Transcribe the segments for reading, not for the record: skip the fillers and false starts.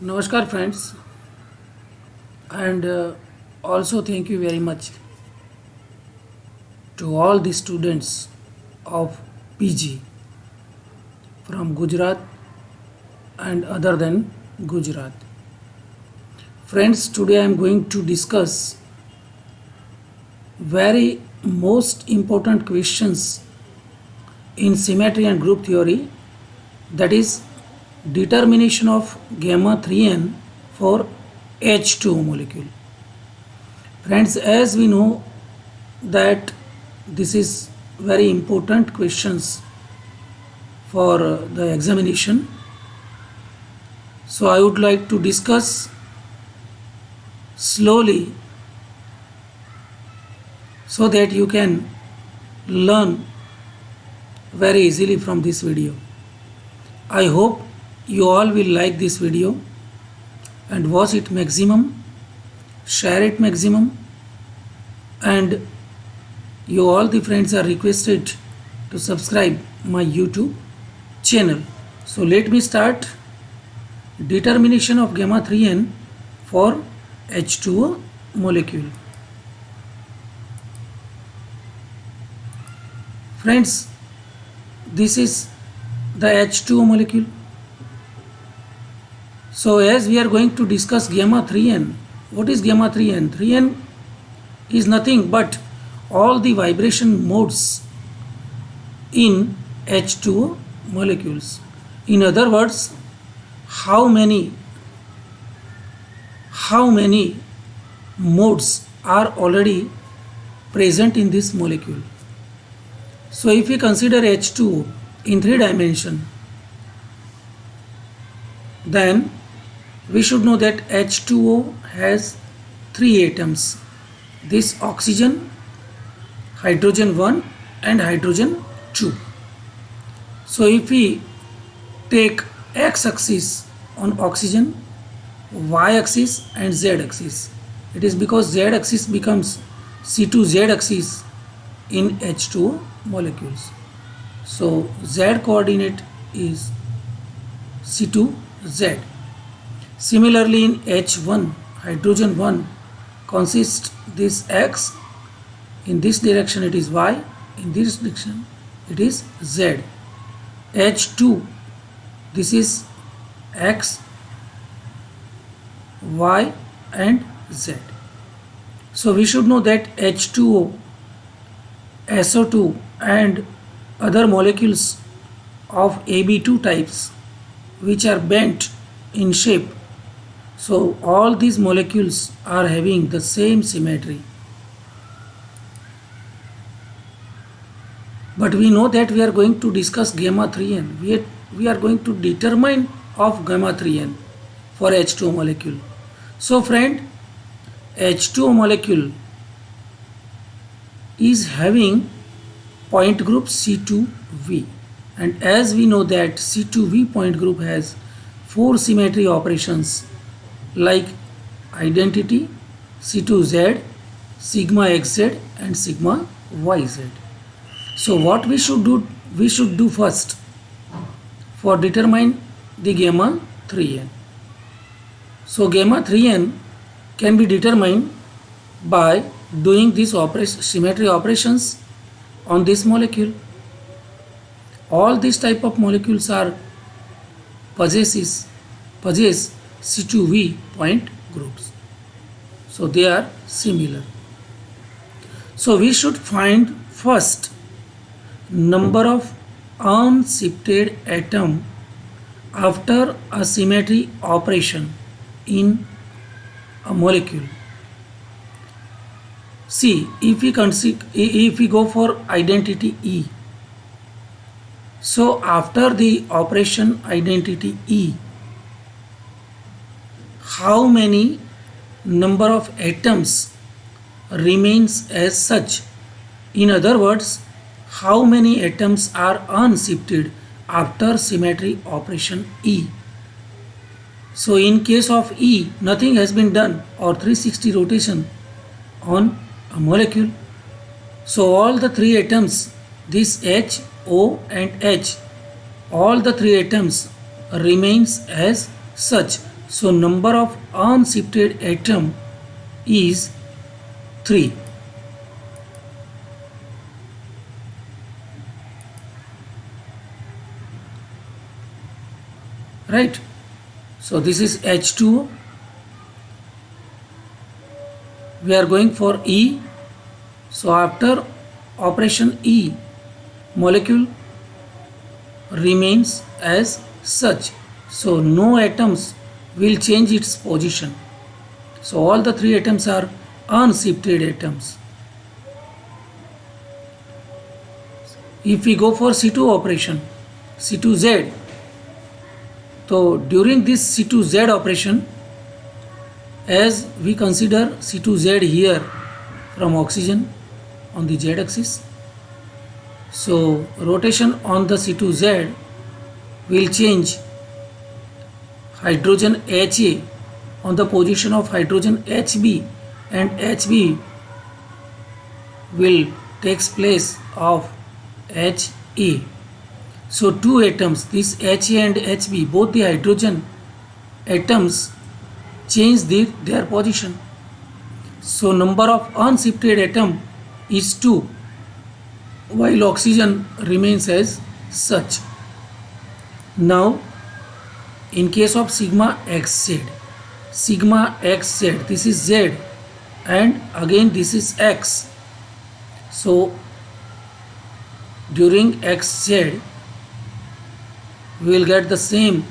Namaskar friends, and also thank you very much to all the students of PG from Gujarat and other than Gujarat. Friends, today I am going to discuss very most important questions in symmetry and group theory, that is determination of gamma 3n for H2O molecule. Friends, as we know that this is very important questions for the examination, so I would like to discuss slowly so that you can learn very easily from this video. I hope you all will like this video and watch it maximum, share it maximum, and you all the friends are requested to subscribe my YouTube channel. So let me start determination of gamma 3n for H2O molecule. Friends, this is the H2O molecule. So as we are going to discuss gamma 3n, what is gamma 3n? 3n is nothing but all the vibration modes in H2O molecules. In other words, how many modes are already present in this molecule. So if we consider H2O in 3 dimension, then we should know that H2O has 3 atoms. This oxygen, hydrogen 1 and hydrogen 2. So if we take x-axis on oxygen, y-axis and z-axis, it is because z-axis becomes C2z-axis in H2O molecules. So z coordinate is C2z. Similarly, in H1, hydrogen 1 consists this x, in this direction it is y, in this direction it is z. H2, this is x, y and z. So we should know that H2O, SO2 and other molecules of AB2 types which are bent in shape, so all these molecules are having the same symmetry. But we know that we are going to discuss gamma 3n. We are going to determine of gamma 3n for H2O molecule. So friend, H2O molecule is having point group C2V, and as we know that C2V point group has 4 symmetry operations like identity, C2Z, sigma XZ and sigma YZ. So what we should do first for determine the gamma 3n. So gamma 3n can be determined by doing these symmetry operations on this molecule. All these type of molecules are possess C2V point groups. So they are similar. So we should find first number of unshifted atom after a symmetry operation in a molecule. See, if we go for identity E, so after the operation identity E, how many number of atoms remains as such? In other words, how many atoms are unshifted after symmetry operation E? So in case of E, nothing has been done or 360 rotation on a molecule. So all the 3 atoms, this H, O and H, all the 3 atoms remains as such. So number of unshifted atom is 3. Right? So this is H2O. We are going for E. So after operation E, molecule remains as such. So no atoms will change its position. So all the 3 atoms are unshifted atoms. If we go for C2 operation, C2Z, so during this C2Z operation, as we consider C2Z here from oxygen on the Z axis, so rotation on the C2Z will change hydrogen HA on the position of hydrogen HB, and HB will takes place of HA. So 2 atoms, this HA and HB, both the hydrogen atoms change their position. So number of unshifted atom is 2, while oxygen remains as such. Now in case of sigma xz, this is Z and again this is X. So during xz we will get the same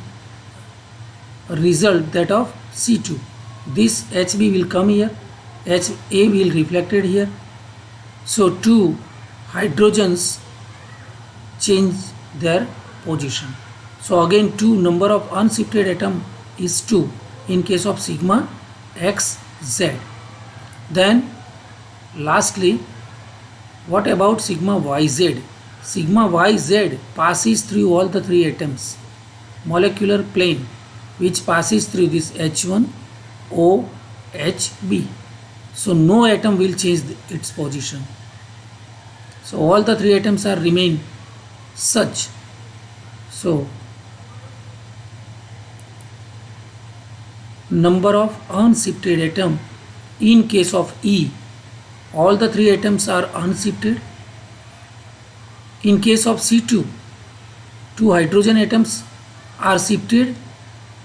result that of C2. This HB will come here, HA will reflected here. So 2 hydrogens change their position. So again 2 number of unshifted atom is 2 in case of sigma xz. Then lastly, what about sigma yz? Sigma yz passes through all the 3 atoms, molecular plane, which passes through this H1 OHB. So no atom will change its position. So all the 3 atoms are remain such. So number of unshifted atom in case of E, all the 3 atoms are unshifted. In case of C2, 2 hydrogen atoms are shifted,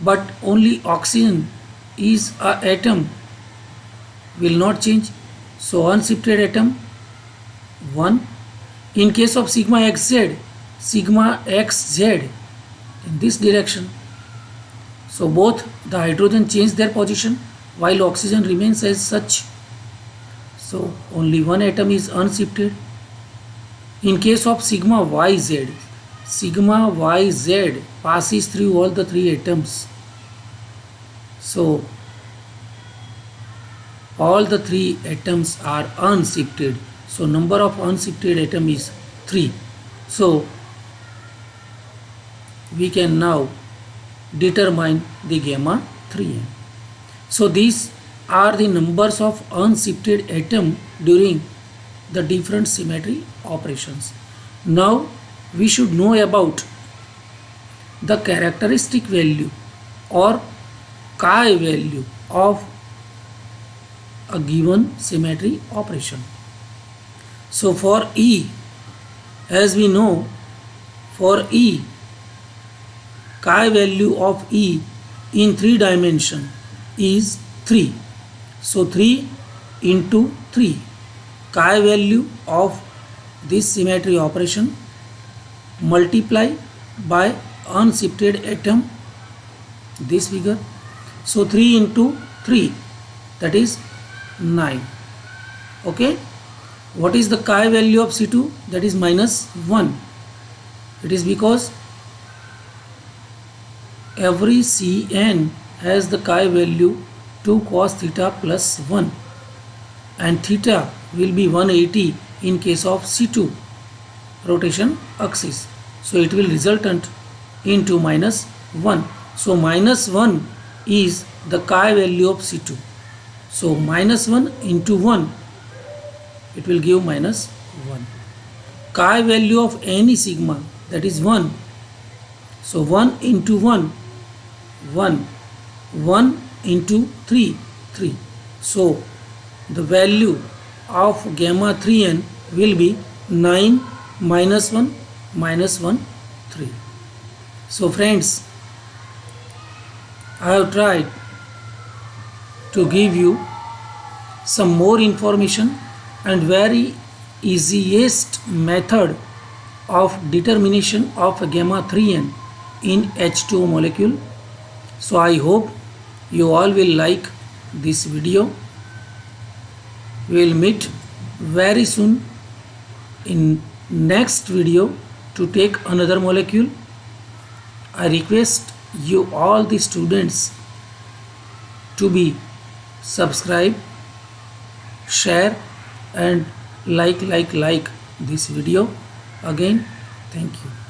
but only oxygen is a atom will not change. So unshifted atom 1. In case of sigma xz in this direction, so both the hydrogen change their position while oxygen remains as such. So only 1 atom is unshifted. In case of sigma yz passes through all the 3 atoms. So all the 3 atoms are unshifted. So number of unshifted atom is 3. So we can now determine the gamma 3n. So these are the numbers of unshifted atom during the different symmetry operations. Now we should know about the characteristic value or chi value of a given symmetry operation. So for E, as we know, for E, chi value of E in 3 dimension is 3. So 3 into 3, chi value of this symmetry operation multiply by unshifted atom, this figure. So 3 into 3, that is 9. Okay, what is the chi value of C2? That is minus 1. It is because every Cn has the chi value 2 cos theta plus 1, and theta will be 180 in case of C2 rotation axis. So it will resultant into minus 1. So minus 1 is the chi value of C2. So minus 1 into 1, it will give minus 1. Chi value of any sigma, that is 1. So 1 into 1, 1 1 into 3, 3. So the value of gamma 3n will be 9 minus 1 minus 1, 3. So friends, I have tried to give you some more information and very easiest method of determination of gamma 3n in H2O molecule. So I hope you all will like this video. We will meet very soon in next video to take another molecule. I request you all the students to be subscribe, share and like this video. Again, thank you.